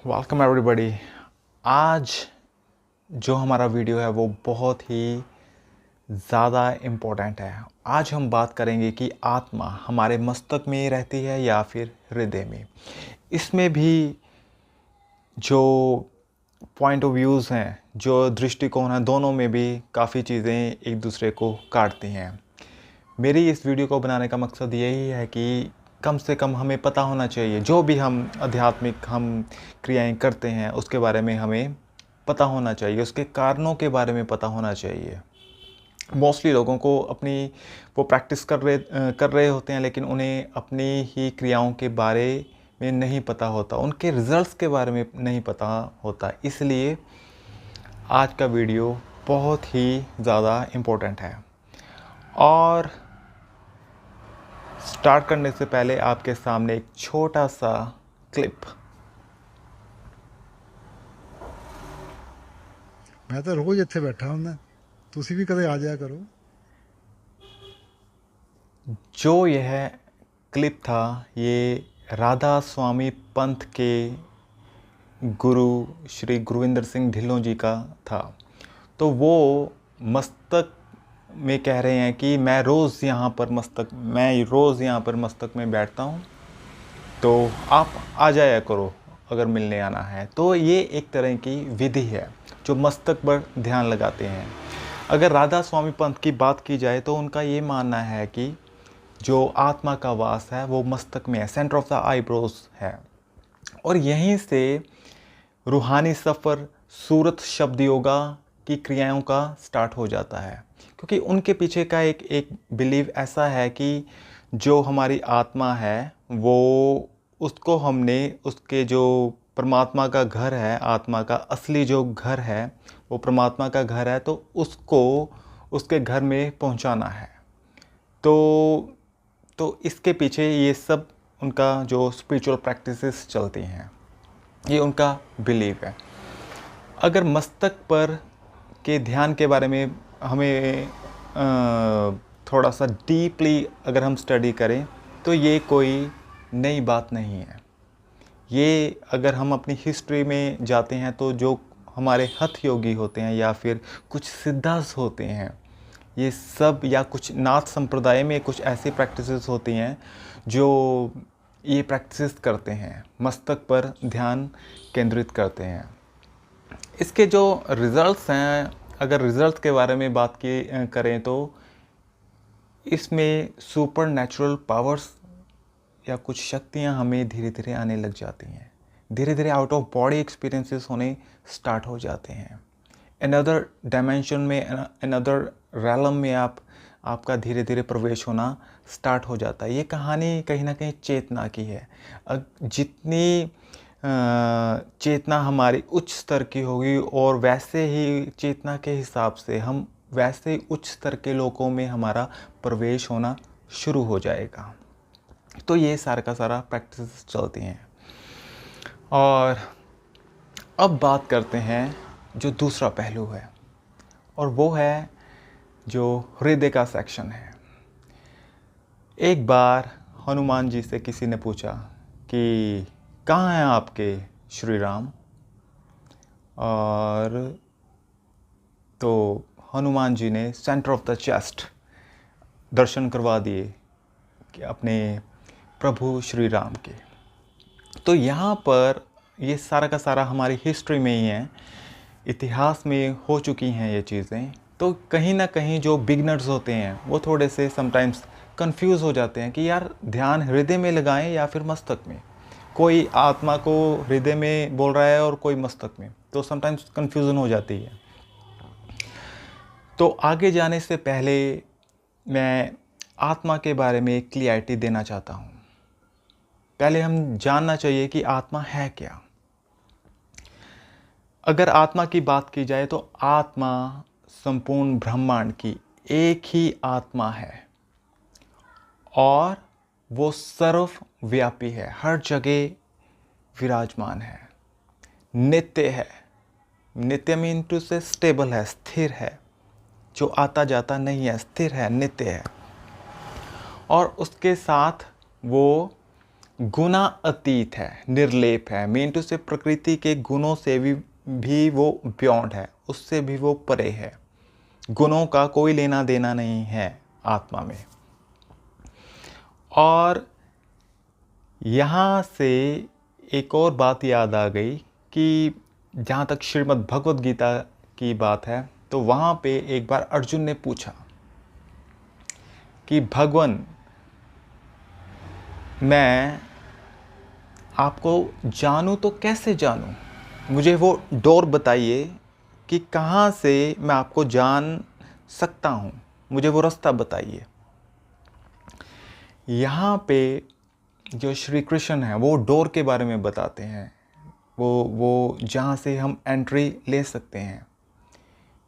Welcome everybody. आज जो हमारा वीडियो है वो बहुत ही ज़्यादा इम्पोर्टेंट है। आज हम बात करेंगे कि आत्मा हमारे मस्तक में ही रहती है या फिर हृदय में। इसमें भी जो पॉइंट ऑफ व्यूज़ हैं, जो दृष्टिकोण हैं, दोनों में भी काफ़ी चीज़ें एक दूसरे को काटती हैं। मेरी इस वीडियो को बनाने का मकसद यही है कि कम से कम हमें पता होना चाहिए, जो भी हम आध्यात्मिक क्रियाएं करते हैं उसके बारे में हमें पता होना चाहिए, उसके कारणों के बारे में पता होना चाहिए। मोस्टली लोगों को अपनी वो प्रैक्टिस कर रहे होते हैं, लेकिन उन्हें अपनी ही क्रियाओं के बारे में नहीं पता होता, उनके रिज़ल्ट्स के बारे में नहीं पता होता। इसलिए आज का वीडियो बहुत ही ज़्यादा इम्पोर्टेंट है। और स्टार्ट करने से पहले आपके सामने एक छोटा सा क्लिप। मैं तो रोज ਇੱਥੇ बैठा हूं, ਤੁਸੀਂ भी कदे आ जाया करो। जो यह क्लिप था ये राधा स्वामी पंथ के गुरु श्री गुरविंदर सिंह ढिल्लों जी का था। तो वो मस्तक में कह रहे हैं कि मैं रोज़ यहाँ पर मस्तक में बैठता हूँ, तो आप आ जाया करो अगर मिलने आना है। तो ये एक तरह की विधि है जो मस्तक पर ध्यान लगाते हैं। अगर राधा स्वामी पंथ की बात की जाए तो उनका ये मानना है कि जो आत्मा का वास है वो मस्तक में है, सेंटर ऑफ द आईब्रोज है, और यहीं से रूहानी सफ़र, सूरत शब्द योगा की क्रियाओं का स्टार्ट हो जाता है। क्योंकि उनके पीछे का एक बिलीव ऐसा है कि जो हमारी आत्मा है वो उसको हमने उसके जो परमात्मा का घर है, आत्मा का असली जो घर है वो परमात्मा का घर है, तो उसको उसके घर में पहुंचाना है। तो इसके पीछे ये सब उनका जो स्पिरिचुअल प्रैक्टिसेस चलती हैं, ये उनका बिलीव है। अगर मस्तक पर के ध्यान के बारे में हमें थोड़ा सा डीपली अगर हम स्टडी करें तो ये कोई नई बात नहीं है। ये अगर हम अपनी हिस्ट्री में जाते हैं तो जो हमारे हठ योगी होते हैं या फिर कुछ सिद्धास होते हैं, ये सब, या कुछ नाथ संप्रदाय में कुछ ऐसी प्रैक्टिसेस होती हैं जो ये प्रैक्टिसेस करते हैं, मस्तक पर ध्यान केंद्रित करते हैं। इसके जो रिज़ल्ट्स हैं, अगर रिज़ल्ट के बारे में बात करें तो इसमें सुपर नेचुरल पावर्स या कुछ शक्तियाँ हमें धीरे धीरे आने लग जाती हैं। धीरे धीरे आउट ऑफ बॉडी एक्सपीरियंसेस होने स्टार्ट हो जाते हैं। अनदर डायमेंशन में, अनदर रैलम में आपका धीरे धीरे प्रवेश होना स्टार्ट हो जाता है। ये कहानी कहीं ना कहीं चेतना की है। जितनी चेतना हमारी उच्च स्तर की होगी और वैसे ही चेतना के हिसाब से हम वैसे ही उच्च स्तर के लोगों में हमारा प्रवेश होना शुरू हो जाएगा। तो ये सारा का सारा प्रैक्टिस चलती हैं। और अब बात करते हैं जो दूसरा पहलू है, और वो है जो हृदय का सेक्शन है। एक बार हनुमान जी से किसी ने पूछा कि कहाँ हैं आपके श्री राम, और तो हनुमान जी ने सेंटर ऑफ द चेस्ट दर्शन करवा दिए कि अपने प्रभु श्री राम के। तो यहाँ पर ये सारा का सारा हमारी हिस्ट्री में ही है, इतिहास में हो चुकी हैं ये चीज़ें। तो कहीं ना कहीं जो बिगनर्स होते हैं वो थोड़े से समटाइम्स कंफ्यूज हो जाते हैं कि यार ध्यान हृदय में लगाएं या फिर मस्तक में। कोई आत्मा को हृदय में बोल रहा है और कोई मस्तक में, तो समटाइम्स कंफ्यूजन हो जाती है। तो आगे जाने से पहले मैं आत्मा के बारे में क्लियरिटी देना चाहता हूँ। पहले हम जानना चाहिए कि आत्मा है क्या। अगर आत्मा की बात की जाए तो आत्मा संपूर्ण ब्रह्मांड की एक ही आत्मा है, और वो सर्वव्यापी है, हर जगह विराजमान है, नित्य है। नित्य मीन टू से स्टेबल है, स्थिर है, जो आता जाता नहीं है, स्थिर है, नित्य है। और उसके साथ वो गुना अतीत है, निर्लेप है। मीन टू से प्रकृति के गुणों से भी वो बियॉन्ड है, उससे भी वो परे है। गुणों का कोई लेना देना नहीं है आत्मा में। और यहाँ से एक और बात याद आ गई कि जहाँ तक श्रीमद् भगवद गीता की बात है, तो वहाँ पे एक बार अर्जुन ने पूछा कि भगवान, मैं आपको जानूं तो कैसे जानूं? मुझे वो डोर बताइए कि कहाँ से मैं आपको जान सकता हूँ, मुझे वो रास्ता बताइए। यहाँ पे जो श्री कृष्ण है वो डोर के बारे में बताते हैं, वो जहाँ से हम एंट्री ले सकते हैं।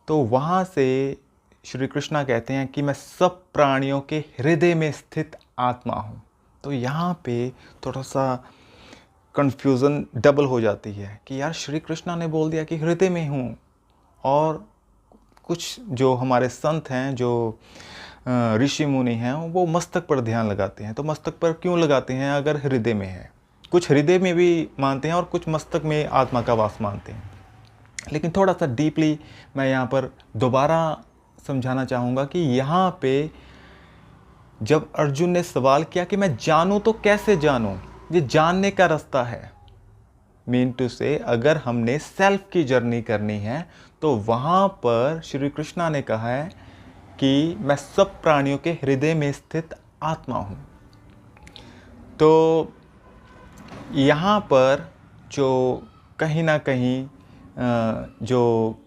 तो वहाँ से श्री कृष्णा कहते हैं कि मैं सब प्राणियों के हृदय में स्थित आत्मा हूँ। तो यहाँ पे थोड़ा सा कन्फ्यूज़न डबल हो जाती है कि यार श्री कृष्णा ने बोल दिया कि हृदय में हूँ, और कुछ जो हमारे संत हैं, जो ऋषि मुनि हैं, वो मस्तक पर ध्यान लगाते हैं। तो मस्तक पर क्यों लगाते हैं अगर हृदय में है? कुछ हृदय में भी मानते हैं और कुछ मस्तक में आत्मा का वास मानते हैं। लेकिन थोड़ा सा डीपली मैं यहाँ पर दोबारा समझाना चाहूँगा कि यहाँ पे जब अर्जुन ने सवाल किया कि मैं जानूँ तो कैसे जानूँ, ये जानने का रास्ता है। मीन टू से अगर हमने सेल्फ की जर्नी करनी है तो वहाँ पर श्री कृष्णा ने कहा है कि मैं सब प्राणियों के हृदय में स्थित आत्मा हूँ। तो यहाँ पर जो कहीं ना कहीं जो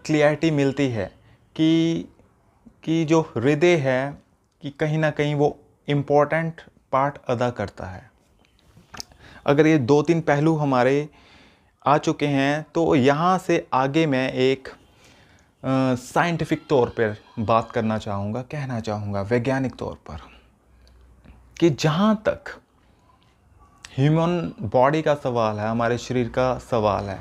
क्लियरिटी मिलती है कि जो हृदय है कि कहीं ना कहीं वो इम्पोर्टेंट पार्ट अदा करता है। अगर ये 2-3 पहलू हमारे आ चुके हैं तो यहाँ से आगे मैं एक साइंटिफिक तौर पर बात करना चाहूँगा, कहना चाहूँगा वैज्ञानिक तौर पर, कि जहाँ तक ह्यूमन बॉडी का सवाल है, हमारे शरीर का सवाल है,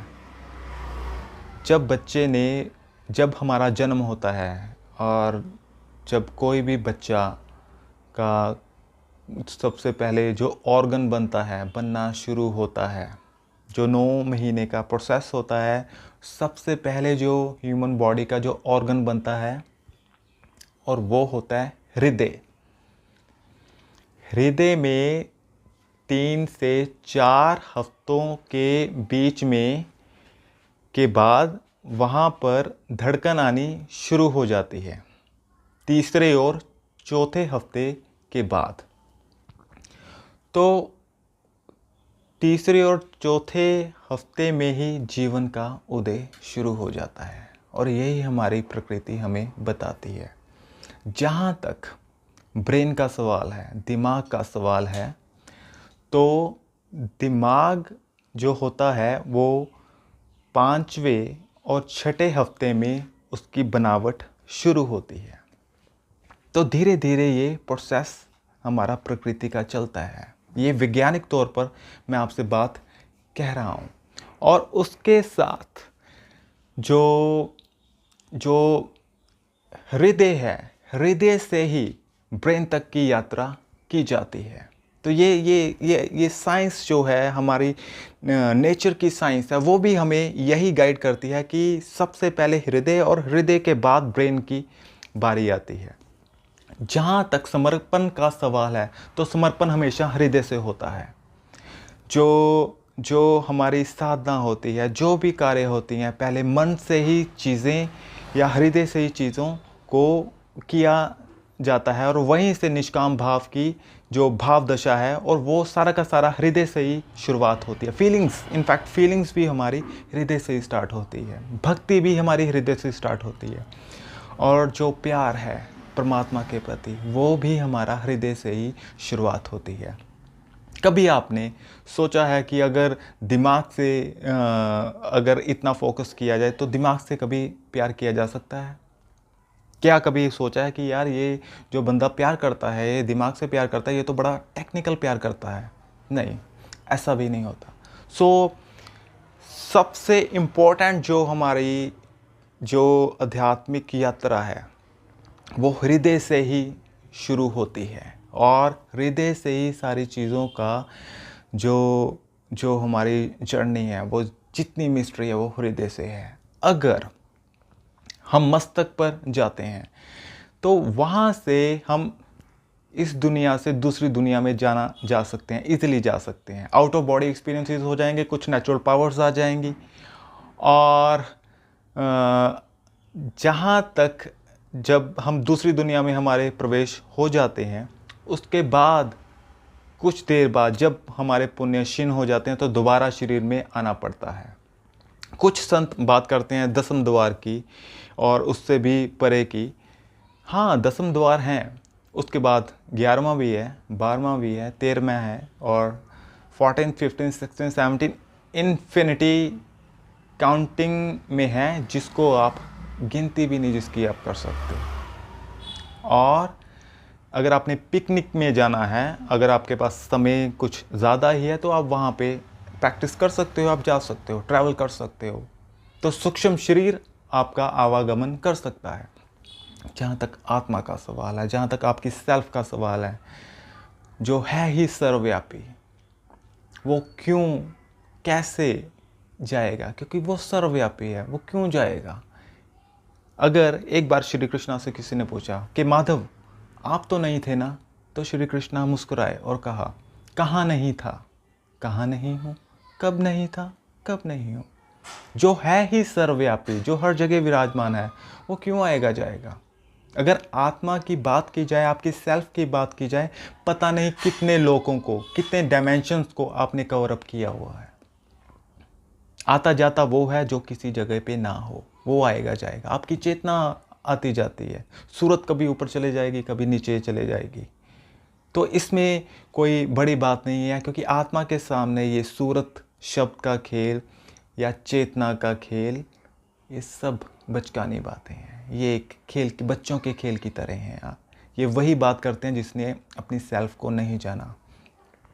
जब हमारा जन्म होता है और जब कोई भी बच्चा का सबसे पहले जो ऑर्गन बनना शुरू होता है, जो 9 महीने का प्रोसेस होता है, सबसे पहले जो ह्यूमन बॉडी का जो ऑर्गन बनता है और वो होता है हृदय। हृदय में 3 से 4 हफ्तों के बीच में के बाद वहाँ पर धड़कन आनी शुरू हो जाती है, तीसरे और चौथे हफ्ते के बाद। तो तीसरे और चौथे हफ्ते में ही जीवन का उदय शुरू हो जाता है, और यही हमारी प्रकृति हमें बताती है। जहाँ तक ब्रेन का सवाल है, दिमाग का सवाल है, तो दिमाग जो होता है वो 5वें और 6ठे हफ्ते में उसकी बनावट शुरू होती है। तो धीरे धीरे ये प्रोसेस हमारा प्रकृति का चलता है। ये वैज्ञानिक तौर पर मैं आपसे बात कह रहा हूँ। और उसके साथ जो हृदय है, हृदय से ही ब्रेन तक की यात्रा की जाती है। तो ये साइंस जो है, हमारी नेचर की साइंस है, वो भी हमें यही गाइड करती है कि सबसे पहले हृदय और हृदय के बाद ब्रेन की बारी आती है। जहाँ तक समर्पण का सवाल है, तो समर्पण हमेशा हृदय से होता है। जो हमारी साधना होती है, जो भी कार्य होती हैं, पहले मन से ही चीज़ें या हृदय से ही चीज़ों को किया जाता है, और वहीं से निष्काम भाव की जो भाव दशा है, और वो सारा का सारा हृदय से ही शुरुआत होती है। फीलिंग्स भी हमारी हृदय से ही स्टार्ट होती है, भक्ति भी हमारी हृदय से स्टार्ट होती है, और जो प्यार है परमात्मा के प्रति, वो भी हमारा हृदय से ही शुरुआत होती है। कभी आपने सोचा है कि अगर दिमाग से अगर इतना फोकस किया जाए तो दिमाग से कभी प्यार किया जा सकता है? क्या कभी सोचा है कि यार ये जो बंदा प्यार करता है, ये दिमाग से प्यार करता है, ये तो बड़ा टेक्निकल प्यार करता है? नहीं, ऐसा भी नहीं होता। सबसे इम्पोर्टेंट जो हमारी जो आध्यात्मिक यात्रा है, वो हृदय से ही शुरू होती है, और हृदय से ही सारी चीज़ों का जो जो हमारी जर्नी है, वो जितनी मिस्ट्री है वो हृदय से है। अगर हम मस्तक पर जाते हैं तो वहाँ से हम इस दुनिया से दूसरी दुनिया में जा सकते हैं, इजीली जा सकते हैं। आउट ऑफ बॉडी एक्सपीरियंसेस हो जाएंगे, कुछ नेचुरल पावर्स आ जाएंगी, और जहाँ तक जब हम दूसरी दुनिया में हमारे प्रवेश हो जाते हैं, उसके बाद कुछ देर बाद जब हमारे पुण्य क्षीण हो जाते हैं तो दोबारा शरीर में आना पड़ता है। कुछ संत बात करते हैं 10वें द्वार की और उससे भी परे की। हाँ, 10वें द्वार हैं, उसके बाद 11वां भी है, 12वां भी है, 13वां है, और 14, 15, 16, 17 इन्फिनिटी काउंटिंग में है, जिसको आप गिनती भी नहीं जिसकी आप कर सकते। और अगर आपने पिकनिक में जाना है, अगर आपके पास समय कुछ ज़्यादा ही है, तो आप वहाँ पे प्रैक्टिस कर सकते हो, आप जा सकते हो, ट्रैवल कर सकते हो। तो सूक्ष्म शरीर आपका आवागमन कर सकता है। जहाँ तक आत्मा का सवाल है, जहाँ तक आपकी सेल्फ का सवाल है, जो है ही सर्वव्यापी, वो क्यों कैसे जाएगा? क्योंकि वो सर्वव्यापी है, वो क्यों जाएगा? अगर एक बार श्री कृष्णा से किसी ने पूछा कि माधव आप तो नहीं थे ना, तो श्री कृष्णा मुस्कुराए और कहा, कहाँ नहीं था, कहाँ नहीं हूँ, कब नहीं था, कब नहीं हूँ। जो है ही सर्वव्यापी, जो हर जगह विराजमान है, वो क्यों आएगा जाएगा? अगर आत्मा की बात की जाए, आपकी सेल्फ की बात की जाए, पता नहीं कितने लोगों को, कितने डायमेंशंस को आपने कवर अप किया हुआ है। आता जाता वो है जो किसी जगह पे ना हो, वो आएगा जाएगा। आपकी चेतना आती जाती है, सूरत कभी ऊपर चले जाएगी, कभी नीचे चले जाएगी। तो इसमें कोई बड़ी बात नहीं है, क्योंकि आत्मा के सामने ये सूरत शब्द का खेल या चेतना का खेल, ये सब बचकानी बातें हैं। ये एक खेल की, बच्चों के खेल की तरह हैं। ये वही बात करते हैं जिसने अपनी सेल्फ को नहीं जाना।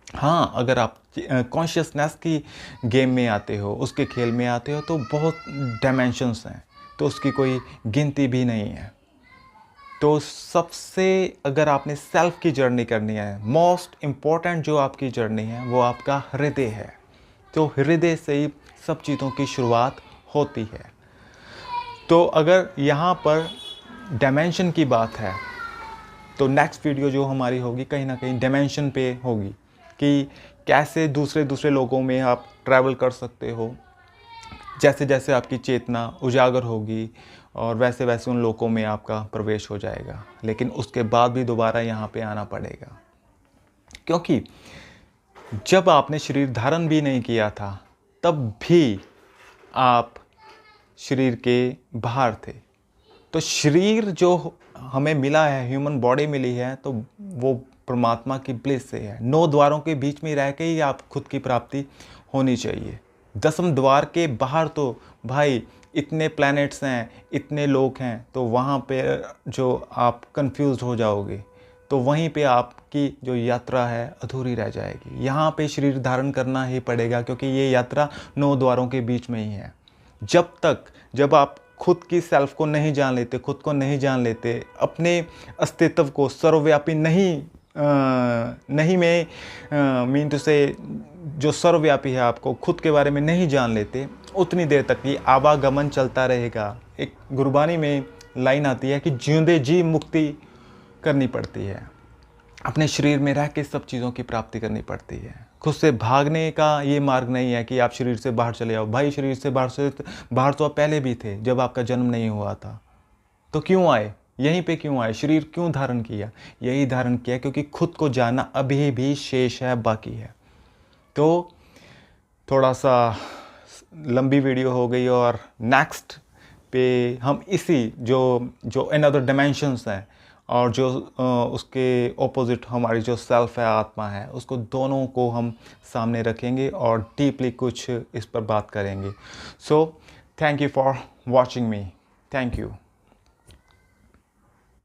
हाँ, अगर आप कॉन्शियसनेस की गेम में आते हो, उसके खेल में आते हो, तो बहुत डायमेंशंस हैं, तो उसकी कोई गिनती भी नहीं है। तो सबसे, अगर आपने सेल्फ की जर्नी करनी है, मोस्ट इम्पॉर्टेंट जो आपकी जर्नी है, वो आपका हृदय है। तो हृदय से ही सब चीज़ों की शुरुआत होती है। तो अगर यहाँ पर डायमेंशन की बात है, तो नेक्स्ट वीडियो जो हमारी होगी कहीं ना कहीं डायमेंशन पे होगी, कि कैसे दूसरे लोगों में आप ट्रैवल कर सकते हो। जैसे जैसे आपकी चेतना उजागर होगी और वैसे वैसे उन लोगों में आपका प्रवेश हो जाएगा। लेकिन उसके बाद भी दोबारा यहाँ पे आना पड़ेगा, क्योंकि जब आपने शरीर धारण भी नहीं किया था, तब भी आप शरीर के बाहर थे। तो शरीर जो हमें मिला है, ह्यूमन बॉडी मिली है, तो वो परमात्मा की ब्लिस से है। 9 द्वारों के बीच में रह के ही आप खुद की प्राप्ति होनी चाहिए। 10वें द्वार के बाहर तो भाई इतने प्लैनेट्स हैं, इतने लोग हैं, तो वहाँ पे जो आप कंफ्यूज हो जाओगे, तो वहीं पे आपकी जो यात्रा है अधूरी रह जाएगी। यहाँ पे शरीर धारण करना ही पड़ेगा, क्योंकि ये यात्रा 9 द्वारों के बीच में ही है। जब आप खुद की सेल्फ को नहीं जान लेते, खुद को नहीं जान लेते, अपने अस्तित्व को सर्वव्यापी नहीं में मीन टू से जो सर्वव्यापी है, आपको खुद के बारे में नहीं जान लेते, उतनी देर तक ये आवागमन चलता रहेगा। एक गुरबानी में लाइन आती है कि जिंदे जी मुक्ति करनी पड़ती है, अपने शरीर में रह के सब चीज़ों की प्राप्ति करनी पड़ती है। खुद से भागने का ये मार्ग नहीं है कि आप शरीर से बाहर चले आओ। भाई शरीर से बाहर तो आप पहले भी थे, जब आपका जन्म नहीं हुआ था। तो क्यों आए? यहीं पे क्यों आए? शरीर क्यों धारण किया? यही धारण किया क्योंकि खुद को जानना अभी भी शेष है, बाकी है। तो थोड़ा सा लंबी वीडियो हो गई, और नेक्स्ट पे हम इसी जो अनदर डायमेंशंस हैं, और जो उसके ऑपोजिट हमारी जो सेल्फ है, आत्मा है, उसको दोनों को हम सामने रखेंगे और डीपली कुछ इस पर बात करेंगे। So thank you for watching me. Thank you.